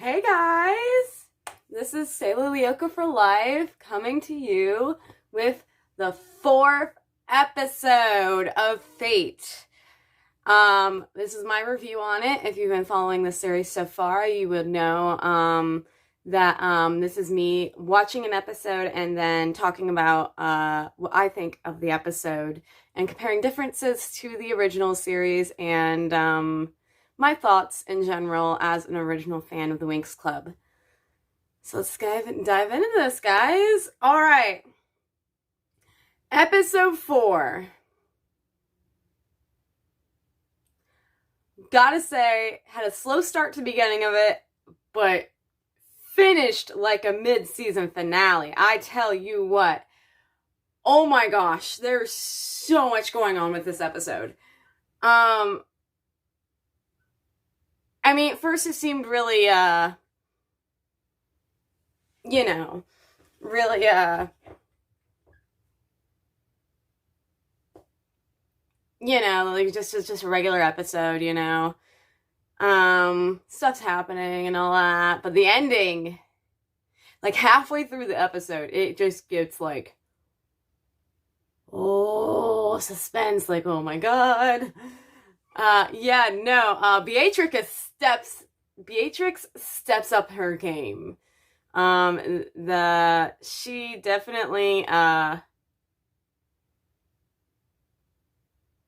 Hey guys! This is Sayla Leoka for Life coming to you with the 4th episode of Fate. This is my review on it. If you've been following the series so far, you would know that this is me watching an episode and then talking about what I think of the episode and comparing differences to the original series and my thoughts in general as an original fan of the Winx Club. So let's dive into this, guys. All right. Episode 4. Gotta say, had a slow start to the beginning of it, but finished like a mid-season finale. I tell you what. Oh my gosh, there's so much going on with this episode. I mean, at first it seemed really, really, like just a regular episode, stuff's happening and all that. But the ending, like halfway through the episode, it just gets like, oh, suspense, like, oh my God. Beatrix steps up her game. She definitely,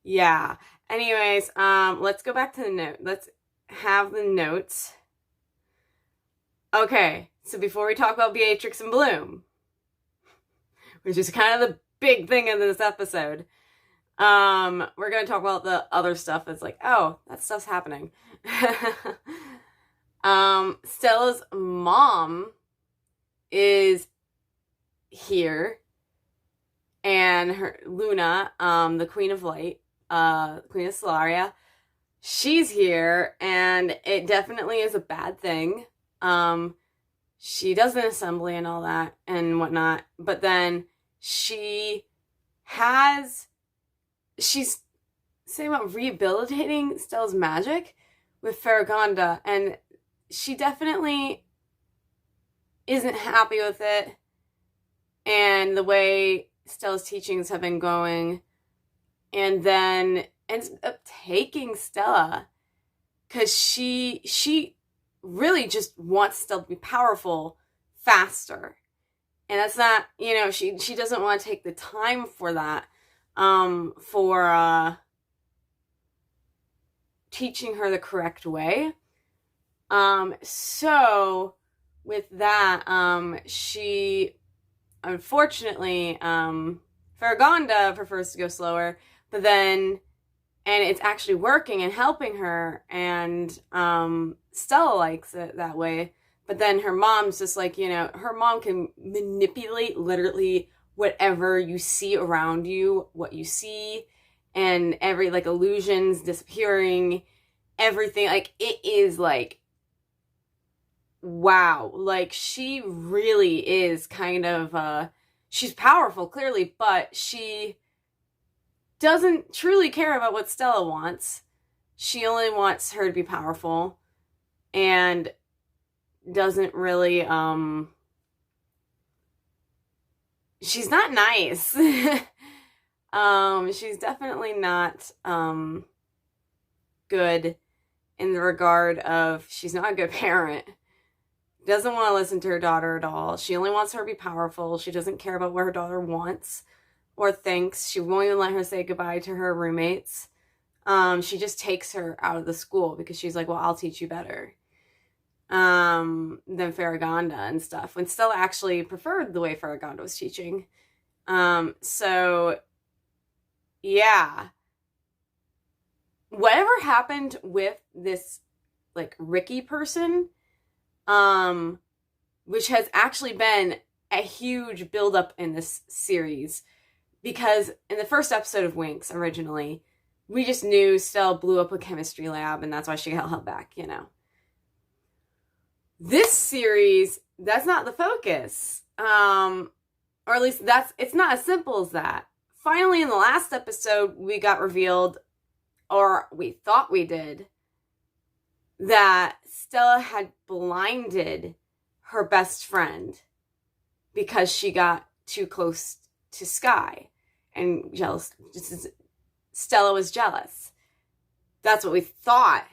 yeah. Anyways, let's go back to the note. Let's have the notes. Okay, so before we talk about Beatrix and Bloom, which is kind of the big thing in this episode, we're gonna talk about the other stuff that's like, oh, that stuff's happening. Stella's mom is here, and her Luna, the Queen of Light, Queen of Solaria, she's here, and it definitely is a bad thing. She does an assembly and all that and whatnot, but then she's saying about rehabilitating Stella's magic with Farragonda, and she definitely isn't happy with it and the way Stella's teachings have been going, and then ends up taking Stella because she really just wants Stella to be powerful faster, and that's not, she doesn't want to take the time for that, for teaching her the correct way. So with that, she unfortunately, Farragonda prefers to go slower, and it's actually working and helping her, and Stella likes it that way. But then her mom's just like, her mom can manipulate literally whatever you see around you, what you see, and every, like, illusions disappearing, everything. Like, it is like, wow. Like, she really is kind of, she's powerful, clearly, but she doesn't truly care about what Stella wants. She only wants her to be powerful, and doesn't really, she's not nice. She's definitely not, good in the regard of, she's not a good parent. Doesn't want to listen to her daughter at all. She only wants her to be powerful. She doesn't care about what her daughter wants or thinks. She won't even let her say goodbye to her roommates. She just takes her out of the school because she's like, well, I'll teach you better than Farragonda and stuff, when Stella actually preferred the way Farragonda was teaching. So yeah, whatever happened with this, like, Ricky person, which has actually been a huge buildup in this series, because in the first episode of Winx originally, we just knew Stella blew up a chemistry lab, and that's why she got held back, This series, that's not the focus. Or at least it's not as simple as that. Finally, in the last episode, we got revealed, or we thought we did, that Stella had blinded her best friend because she got too close to Sky and jealous. Stella was jealous. That's what we thought.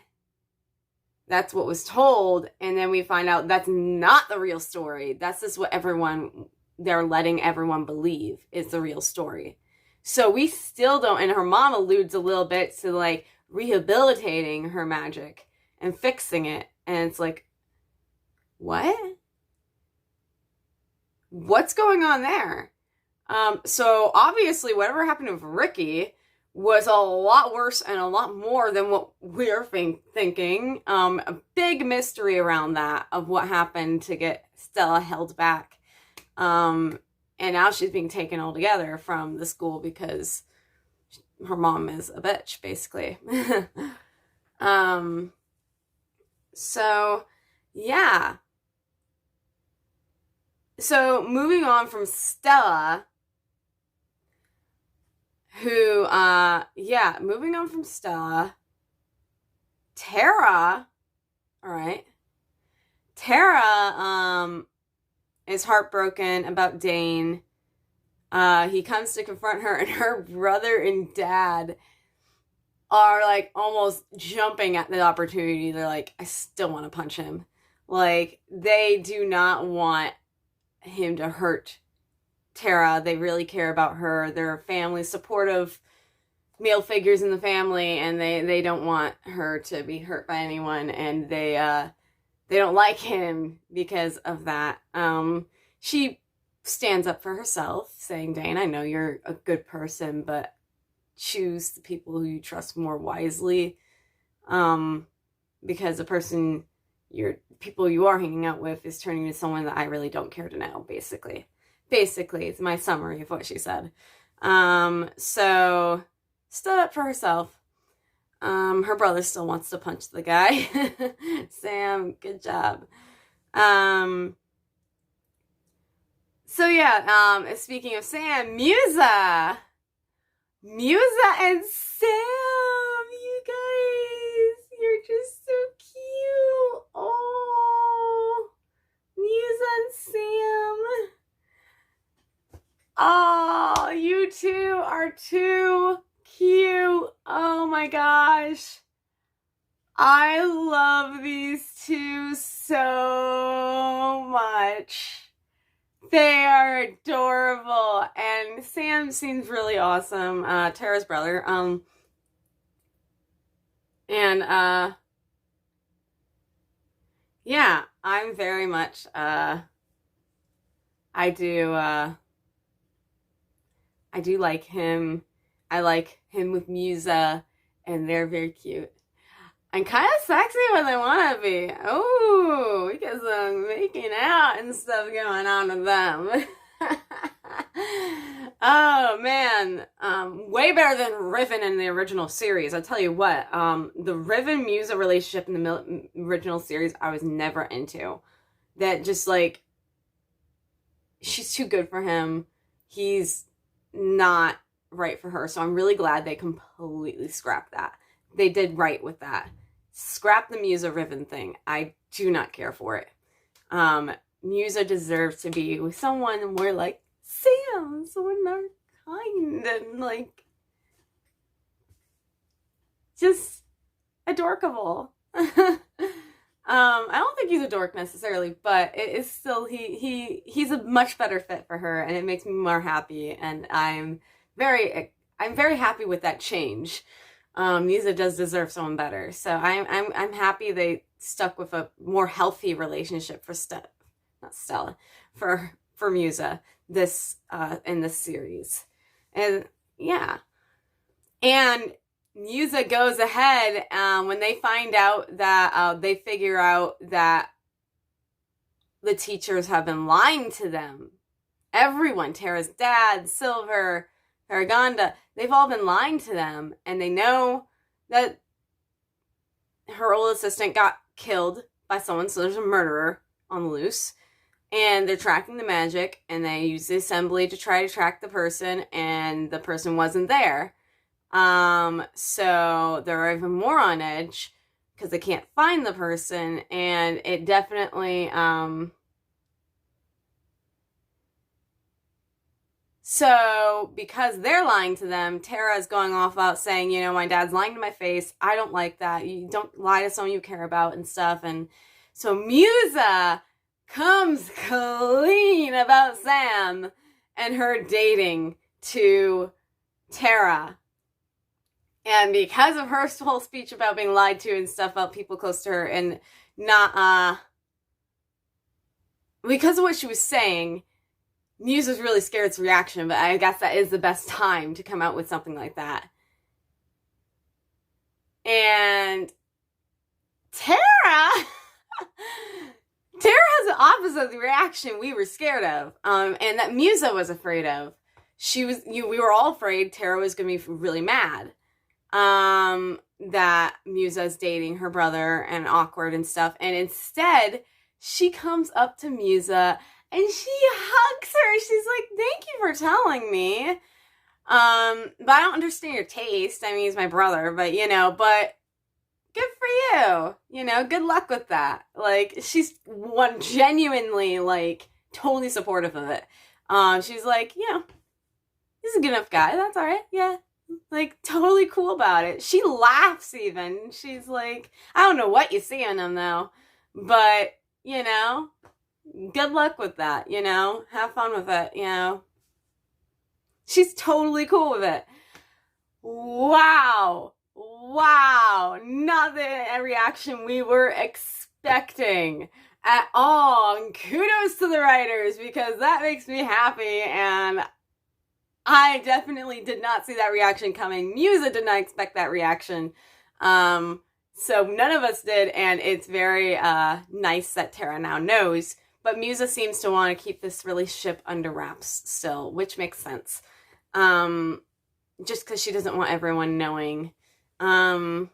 That's what was told. And then we find out that's not the real story. That's just what they're letting everyone believe is the real story. So we still don't, and her mom alludes a little bit to like rehabilitating her magic and fixing it. And it's like, what? What's going on there? So obviously whatever happened with Ricky was a lot worse and a lot more than what we're thinking. A big mystery around that of what happened to get Stella held back. And now she's being taken altogether from the school because her mom is a bitch, basically. So, yeah. So, moving on from Stella, moving on from Stella, Tara, all right. Tara, is heartbroken about Dane. He comes to confront her, and her brother and dad are like almost jumping at the opportunity. They're like, I still want to punch him. Like, they do not want him to hurt Tara. They really care about her. They're family supportive male figures in the family, and they don't want her to be hurt by anyone, and they don't like him because of that. She stands up for herself, saying, Dane, I know you're a good person, but choose the people who you trust more wisely. Because the people you are hanging out with is turning into someone that I really don't care to know, basically. Basically, it's my summary of what she said. So, stood up for herself. Her brother still wants to punch the guy. Sam, good job. So yeah, speaking of Sam, Musa and Sam, you guys, you're just so cute. Oh, Musa and Sam. Oh, you two are too cute. Oh my gosh. I love these two so much. They are adorable. And Sam seems really awesome. Tara's brother. Yeah, I'm very much, I do like him. I like him with Musa, and they're very cute. And kind of sexy when they want to be. Oh, we got some making out and stuff going on with them. Oh, man. Way better than Riven in the original series. I tell you what, the Riven-Musa relationship in the original series, I was never into. That just, like, she's too good for him. He's not right for her. So I'm really glad they completely scrapped that. They did right with that. Scrap the Musa Riven thing. I do not care for it. Musa deserves to be with someone more like Sam, someone more kind and like just adorkable. I don't think he's a dork necessarily, but it is still he's a much better fit for her, and it makes me more happy, and I'm very happy with that change. Musa does deserve someone better, so I'm happy they stuck with a more healthy relationship for Musa this in this series, and yeah, and Musa goes ahead when they find out that they figure out that the teachers have been lying to them. Everyone, Tara's dad, Silver, Paragonda, they've all been lying to them, and they know that her old assistant got killed by someone, so there's a murderer on the loose, and they're tracking the magic, and they use the assembly to try to track the person, and the person wasn't there. So they're even more on edge, because they can't find the person, and it definitely, so because they're lying to them, Tara is going off about saying, you know, my dad's lying to my face. I don't like that. You don't lie to someone you care about and stuff. And so Musa comes clean about Sam and her dating to Tara. And because of her whole speech about being lied to and stuff about people close to her and not, because of what she was saying, Muse was really scared of its reaction, but I guess that is the best time to come out with something like that. And Tara has the opposite of the reaction we were scared of, and that Musa was afraid of. We were all afraid Tara was going to be really mad, that Musa's dating her brother and awkward and stuff, and instead she comes up to Musa and she hugs her. She's like, thank you for telling me. But I don't understand your taste. I mean, he's my brother, but but good for you. Good luck with that. Like, she's genuinely, like, totally supportive of it. She's like, he's a good enough guy. That's all right. Yeah. Like, totally cool about it. She laughs even. She's like, I don't know what you see in him, though. But, good luck with that, have fun with it, she's totally cool with it. Wow, not the reaction we were expecting at all. And kudos to the writers, because that makes me happy, and I definitely did not see that reaction coming. Musa did not expect that reaction, so none of us did, and it's very nice that Tara now knows. But Musa seems to want to keep this relationship under wraps still, which makes sense. Just because she doesn't want everyone knowing, like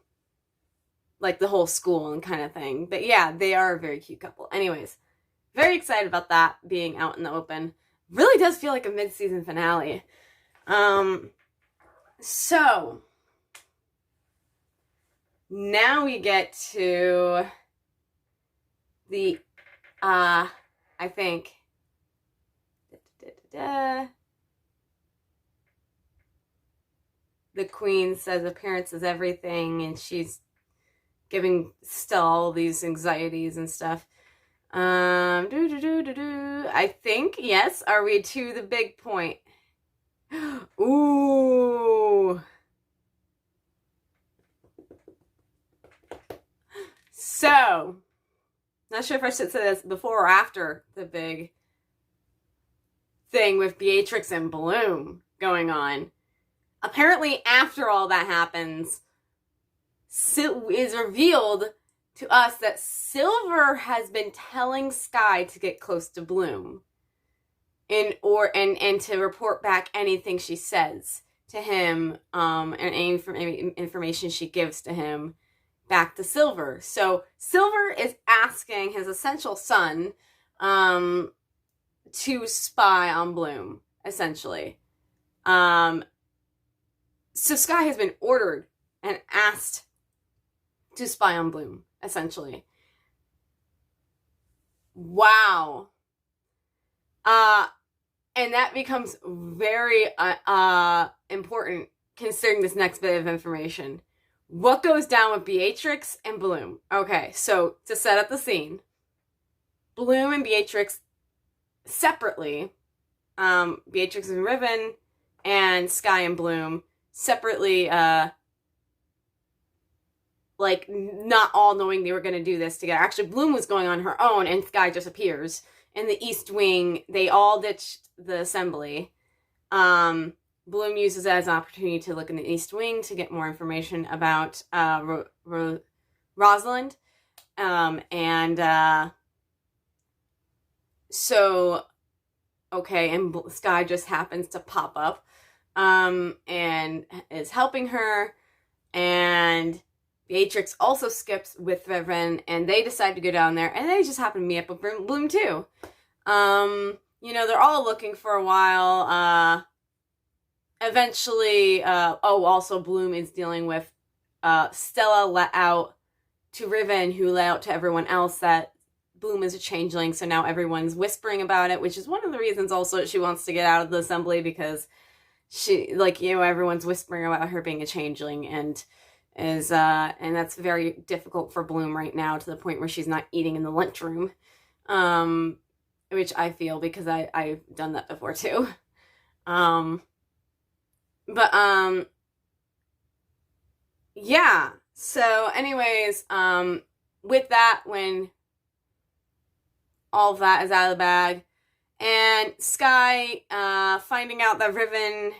the whole school and kind of thing. But yeah, they are a very cute couple. Anyways, very excited about that being out in the open. Really does feel like a mid-season finale. So now we get to the I think the queen says appearance is everything, and she's giving Stella all these anxieties and stuff. I think, yes, are we to the big point? Ooh. So, not sure if I should say this before or after the big thing with Beatrix and Bloom going on. Apparently, after all that happens, it is revealed to us that Silver has been telling Sky to get close to Bloom, and to report back anything she says to him, and any information she gives to him back to Silver. So Silver is asking his essential son to spy on Bloom, essentially. So Sky has been ordered and asked to spy on Bloom, essentially. Wow. And that becomes very important considering this next bit of information. What goes down with Beatrix and Bloom? Okay, so to set up the scene, Bloom and Beatrix separately, Beatrix and Riven, and Sky and Bloom separately, like, not all knowing they were going to do this together. Actually, Bloom was going on her own, and Sky just appears. In the East Wing, they all ditched the assembly. Bloom uses it as an opportunity to look in the East Wing to get more information about Rosalind. So, okay, and Sky just happens to pop up and is helping her. And Beatrix also skips with Riven, and they decide to go down there, and they just happen to meet up with Bloom too. They're all looking for a while. Eventually, also Bloom is dealing with Stella let out to Riven, who let out to everyone else that Bloom is a changeling, so now everyone's whispering about it, which is one of the reasons also she wants to get out of the assembly, because she, like, you know, everyone's whispering about her being a changeling, and that's very difficult for Bloom right now, to the point where she's not eating in the lunchroom, which I feel, because I've done that before too. Yeah. So anyways, with that, when all of that is out of the bag, and Sky, finding out that Riven,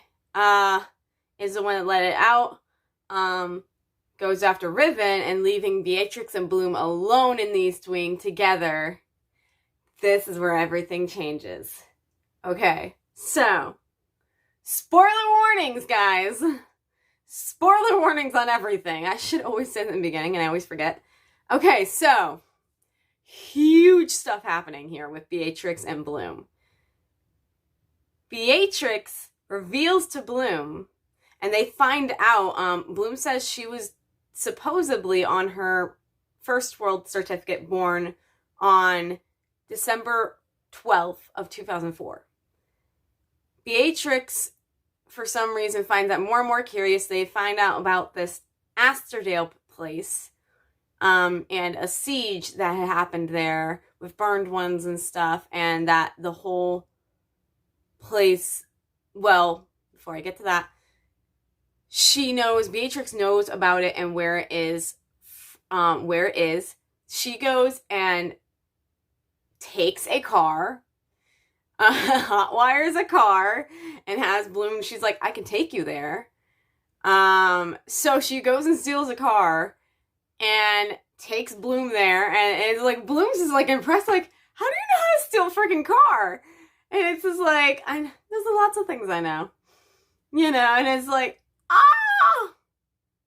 is the one that let it out, goes after Riven, and leaving Beatrix and Bloom alone in the East Wing together. This is where everything changes. Okay, so, spoiler warnings, guys! Spoiler warnings on everything. I should always say that in the beginning, and I always forget. Okay, so, huge stuff happening here with Beatrix and Bloom. Beatrix reveals to Bloom, and they find out, Bloom says she was supposedly on her first world certificate born on December 12th of 2004. Beatrix, for some reason, finds that more and more curious. They find out about this Asterdale place, and a siege that had happened there with burned ones and stuff, and that the whole place, well, before I get to that, Beatrix knows about it and where it is. She goes and takes a car, hot wires a car, and has Bloom, she's like, I can take you there. So she goes and steals a car and takes Bloom there, and it's like, Bloom's just like impressed, like, how do you know how to steal a freaking car? And it's just like, there's lots of things I know, you know, and it's like,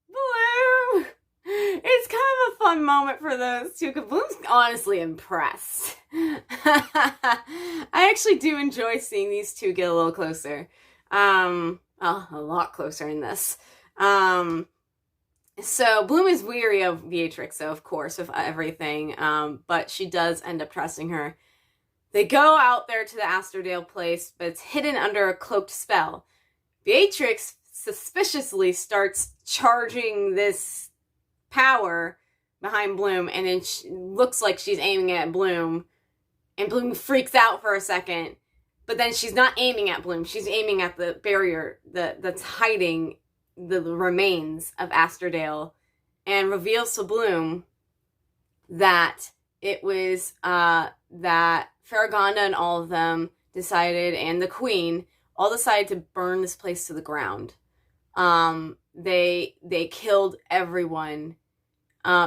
Bloom! It's kind of a fun moment for those two, because Bloom's honestly impressed. I actually do enjoy seeing these two get a little closer. A lot closer in this. So Bloom is weary of Beatrix, so of course, of everything, but she does end up trusting her. They go out there to the Asterdale place, but it's hidden under a cloaked spell. Beatrix suspiciously starts charging this power behind Bloom, and it looks like she's aiming at Bloom, and Bloom freaks out for a second, but then she's not aiming at Bloom, she's aiming at the barrier that's hiding the remains of Asterdale, and reveals to Bloom that it was, that Farragonda and all of them decided, and the Queen, all decided to burn this place to the ground. They killed everyone,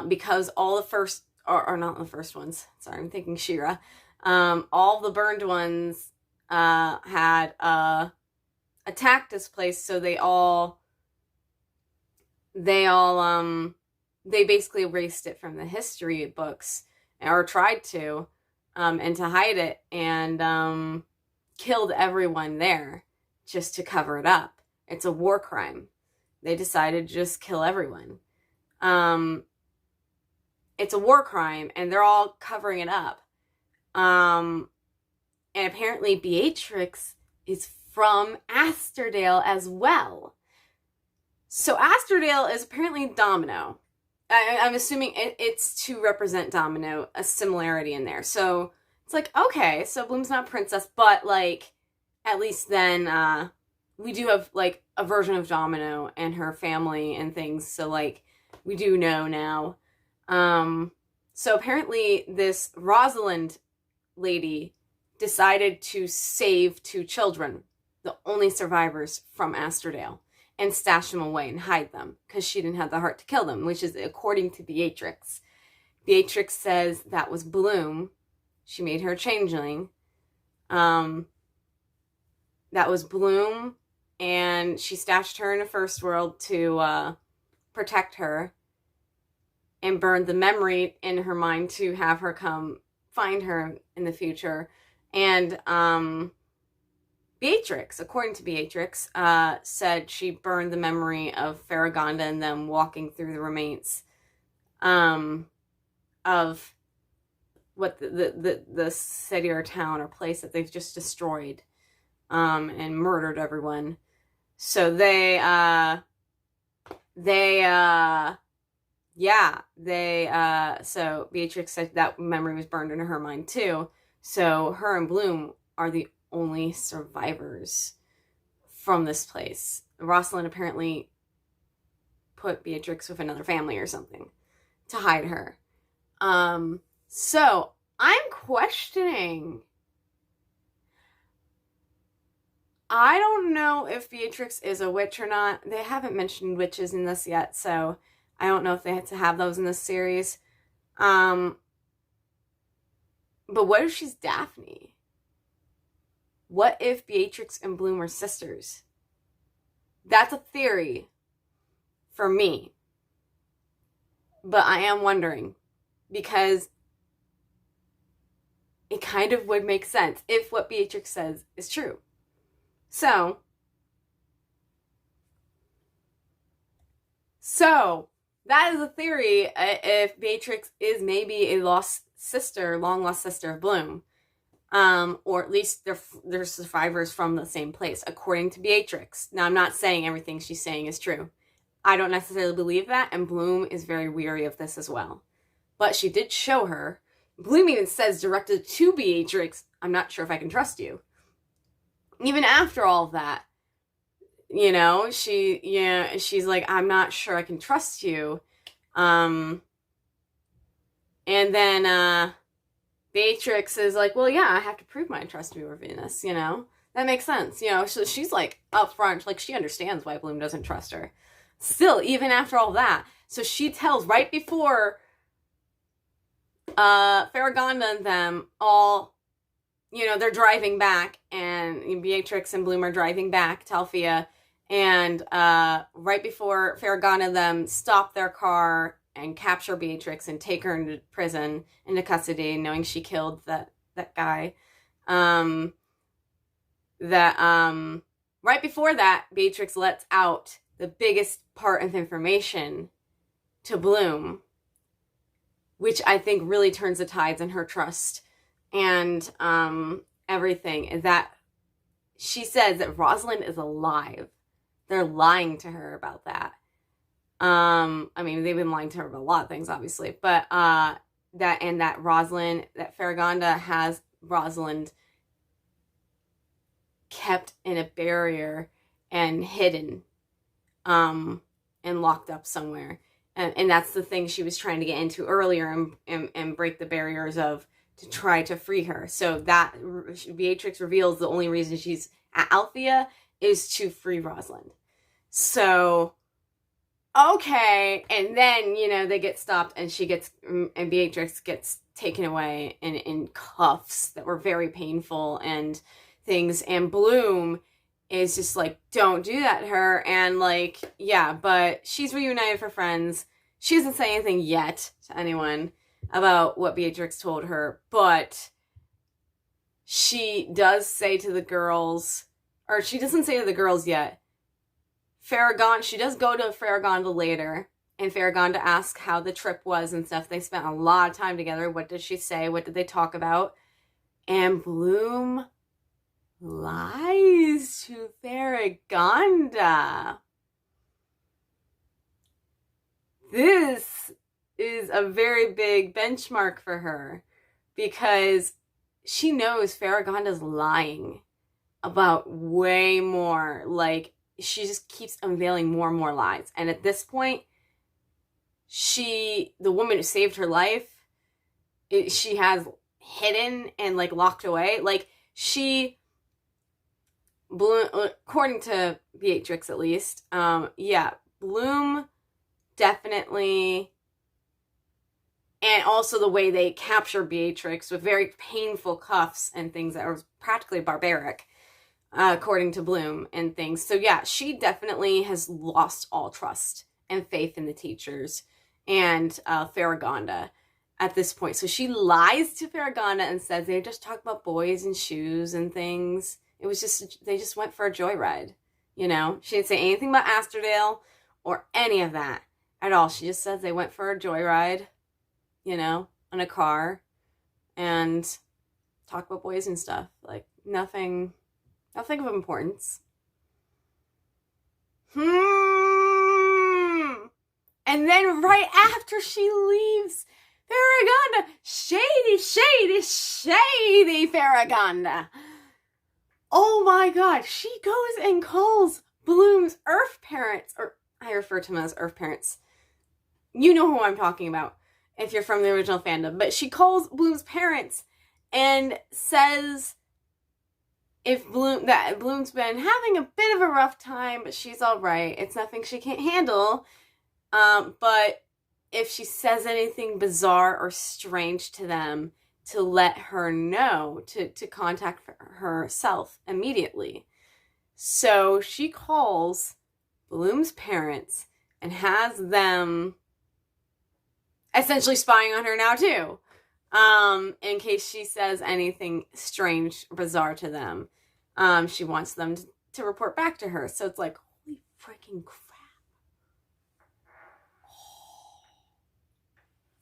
because all the first, or not the first ones, sorry, I'm thinking She-Ra, all the burned ones, had, attacked this place, so they basically erased it from the history books, or tried to, and to hide it, and, killed everyone there, just to cover it up. It's a war crime. They decided to just kill everyone. It's a war crime, and they're all covering it up. And apparently Beatrix is from Asterdale as well. So Asterdale is apparently Domino. I'm assuming it's to represent Domino, a similarity in there. So it's like, okay, so Bloom's not a princess, but, like, at least then, we do have, like, a version of Domino and her family and things, so, like, we do know now. So apparently this Rosalind lady decided to save 2 children, the only survivors from Asterdale, and stash them away and hide them, because she didn't have the heart to kill them, which is according to Beatrix. Beatrix says that was Bloom. She made her a changeling. That was Bloom, and she stashed her in a first world to protect her, and burned the memory in her mind to have her come find her in the future. And Beatrix, according to Beatrix, said she burned the memory of Farragonda and them walking through the remains. of what the city or town or place that they've just destroyed and murdered everyone. So so Beatrix said that memory was burned into her mind too. So her and Bloom are the only survivors from this place. Rosalind apparently put Beatrix with another family or something to hide her. So I'm questioning. I don't know if Beatrix is a witch or not. They haven't mentioned witches in this yet, so I don't know if they had to have those in this series. But what if she's Daphne? What if Beatrix and Bloom are sisters? That's a theory for me. But I am wondering, because it kind of would make sense if what Beatrix says is true. So that is a theory, if Beatrix is maybe a long lost sister of Bloom. Or at least they're survivors from the same place, according to Beatrix. Now, I'm not saying everything she's saying is true. I don't necessarily believe that, and Bloom is very weary of this as well. But she did show her. Bloom even says directed to Beatrix, I'm not sure if I can trust you. Even after all of that, she's like, I'm not sure I can trust you. And then Beatrix is like, well, yeah, I have to prove my trustworthiness, That makes sense, So she's like upfront, like she understands why Bloom doesn't trust her. Still, even after all that. So she tells right before Faragonda and them all, they're driving back, and Beatrix and Bloom are driving back to Althea, and right before Faragonda and them stop their car and capture Beatrix and take her into prison, into custody, knowing she killed that guy. Right before that, Beatrix lets out the biggest part of information to Bloom, which I think really turns the tides in her trust and everything. That she says that Rosalind is alive. They're lying to her about that. I mean, they've been lying to her about a lot of things, obviously, but that Faragonda has Rosalind kept in a barrier and hidden, and locked up somewhere. And that's the thing she was trying to get into earlier and break the barriers of, to try to free her. So that Beatrix reveals the only reason she's at Althea is to free Rosalind. So, okay. And then, they get stopped, and and Beatrix gets taken away in cuffs that were very painful and things. And Bloom is just like, don't do that to her. And like, yeah, but she's reunited for friends. She doesn't say anything yet to anyone about what Beatrix told her, but she does say to the girls, or she doesn't say to the girls yet, she does go to Faragonda later, and Faragonda asks how the trip was and stuff. They spent a lot of time together. What did she say? What did they talk about? And Bloom lies to Faragonda. This is a very big benchmark for her, because she knows Faragonda's lying about way more. Like, she just keeps unveiling more and more lies. And at this point, the woman who saved her life, she has hidden and like locked away. Like, Bloom, according to Beatrix at least, Bloom definitely, and also the way they capture Beatrix with very painful cuffs and things that are practically barbaric, according to Bloom and things. So yeah, she definitely has lost all trust and faith in the teachers and Faragonda at this point. So she lies to Faragonda and says they just talk about boys and shoes and things. It was just, they just went for a joyride, She didn't say anything about Asterdale or any of that at all. She just says they went for a joyride in a car and talk about boys and stuff. Like, nothing of importance. And then right after she leaves, Farragonda, shady Farragonda. Oh my God, she goes and calls Bloom's Earth parents, or I refer to them as Earth parents. You know who I'm talking about if you're from the original fandom. But she calls Bloom's parents and says that Bloom's been having a bit of a rough time, but she's all right. It's nothing she can't handle. But if she says anything bizarre or strange to them, to let her know, to contact herself immediately. So she calls Bloom's parents and has them essentially spying on her now too, in case she says anything strange or bizarre to them. She wants them to report back to her. So it's like, holy freaking crap.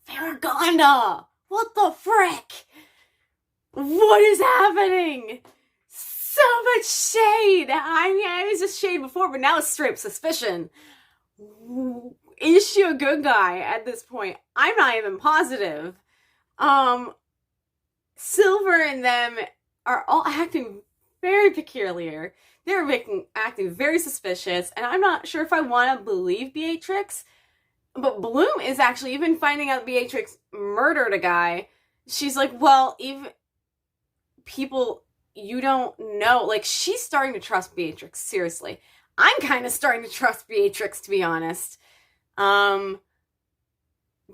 Farragonda! What the frick? What is happening? So much shade! I mean, I was just shade before, but now it's straight suspicion. Is she a good guy at this point? I'm not even positive. Silver and them are all acting very peculiar. They're acting very suspicious, and I'm not sure if I want to believe Beatrix. But Bloom is actually, even finding out Beatrix murdered a guy, she's like, well, even people you don't know, like, she's starting to trust Beatrix, seriously. I'm kind of starting to trust Beatrix, to be honest.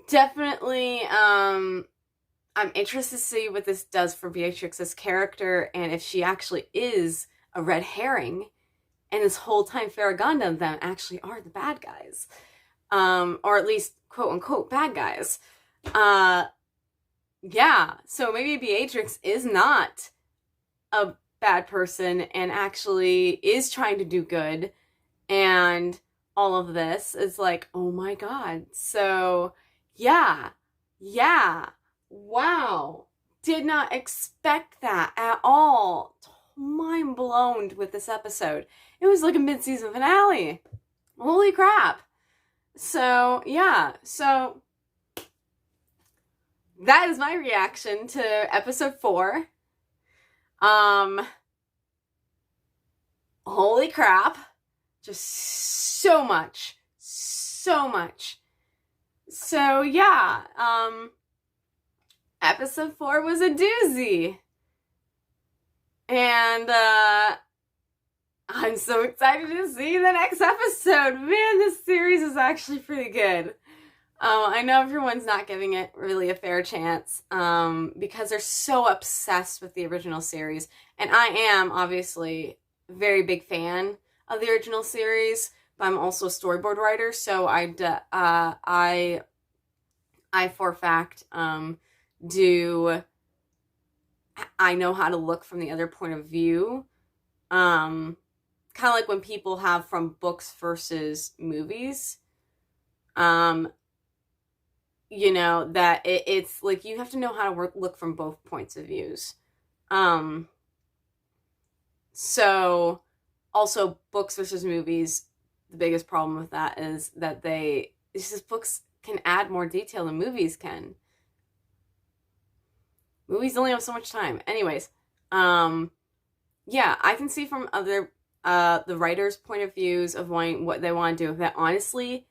Definitely, I'm interested to see what this does for Beatrix's character, and if she actually is a red herring, and this whole time Farragonda and them actually are the bad guys. Or at least quote-unquote bad guys. Yeah, so maybe Beatrix is not a bad person and actually is trying to do good, and all of this is like, oh my God. So, yeah, wow. Did not expect that at all. Mind blown with this episode. It was like a mid-season finale. Holy crap. So, yeah, so that is my reaction to episode 4. Holy crap. Just so much. So, yeah, episode 4 was a doozy. And, I'm so excited to see the next episode. Man, this series is actually pretty good. I know everyone's not giving it really a fair chance, because they're so obsessed with the original series. And I am, obviously, a very big fan of the original series, but I'm also a storyboard writer, so I for a fact, I know how to look from the other point of view. Kind of like when people have from books versus movies, that it's like you have to know how to look from both points of views. So also books versus movies, the biggest problem with that is that books can add more detail than movies can. Movies only have so much time. Anyways, yeah, I can see from other the writers' point of views of what they want to do with it. Honestly,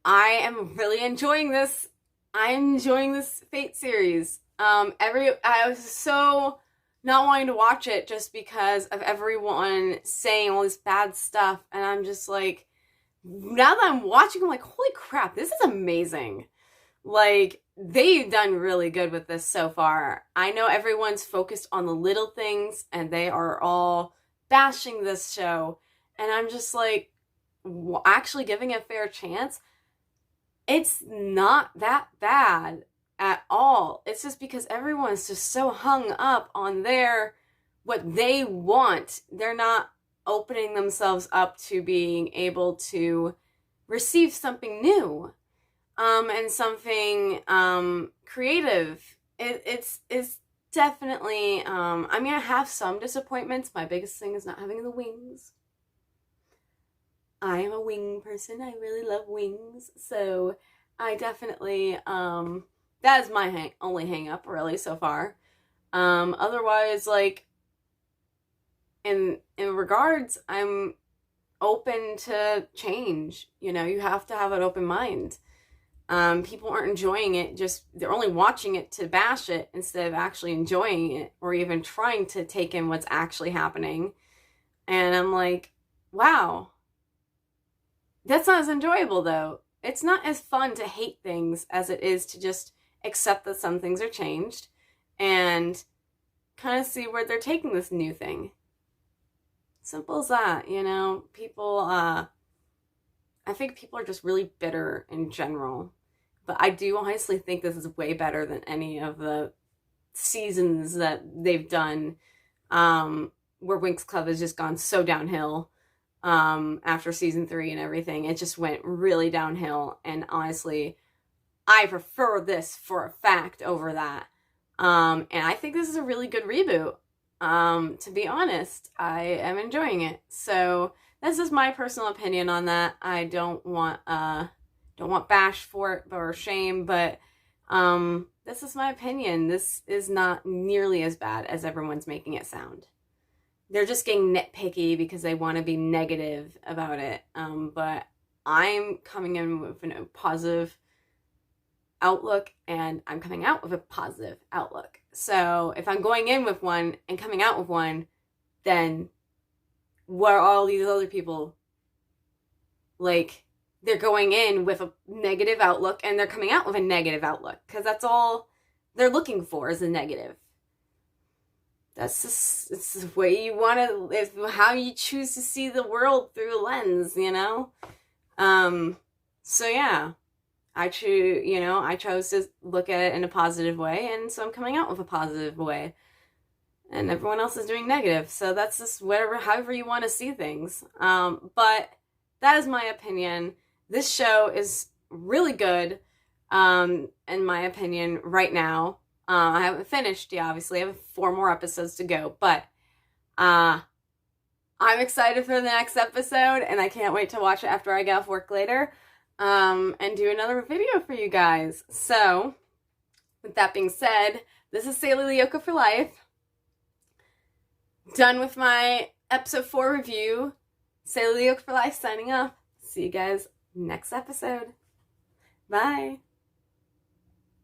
I am really enjoying this. I'm enjoying this Fate series. I was so not wanting to watch it just because of everyone saying all this bad stuff, and I'm just like, now that I'm watching, I'm like, holy crap, this is amazing. Like, they've done really good with this so far. I know everyone's focused on the little things, and they are all bashing this show, and I'm just like, actually giving it a fair chance. It's not that bad at all. It's just because everyone's just so hung up on what they want. They're not opening themselves up to being able to receive something new. and something creative. It's definitely I mean, I have some disappointments. My biggest thing is not having the wings. I am a wing person. I really love wings. So I definitely that is my only hang up really so far. Otherwise, like in regards, I'm open to change. You know, you have to have an open mind. People aren't enjoying it, just they're only watching it to bash it instead of actually enjoying it or even trying to take in what's actually happening. And I'm like, wow, that's not as enjoyable though. It's not as fun to hate things as it is to just accept that some things are changed and kind of see where they're taking this new thing. Simple as that, you know. People, I think people are just really bitter in general. But I do honestly think this is way better than any of the seasons that they've done, where Winx Club has just gone so downhill after season 3 and everything. It just went really downhill. And honestly, I prefer this for a fact over that. And I think this is a really good reboot. To be honest, I am enjoying it. So this is my personal opinion on that. I don't want bash for it or shame, but this is my opinion. This is not nearly as bad as everyone's making it sound. They're just getting nitpicky because they want to be negative about it. But I'm coming in with a positive outlook and I'm coming out with a positive outlook. So if I'm going in with one and coming out with one, then what are all these other people like? They're going in with a negative outlook and they're coming out with a negative outlook because that's all they're looking for is a negative. That's just, it's the way you want to, it's how you choose to see the world through a lens, you know? So yeah, I chose to look at it in a positive way, and so I'm coming out with a positive way. And everyone else is doing negative, so that's just however you want to see things. But that is my opinion. This show is really good, in my opinion, right now. I haven't finished yet, obviously. I have 4 more episodes to go, but I'm excited for the next episode, and I can't wait to watch it after I get off work later, and do another video for you guys. So, with that being said, this is Sailor Leoka for life. Done with my episode 4 review. Sailor Leoka for life signing off. See you guys next episode. Bye.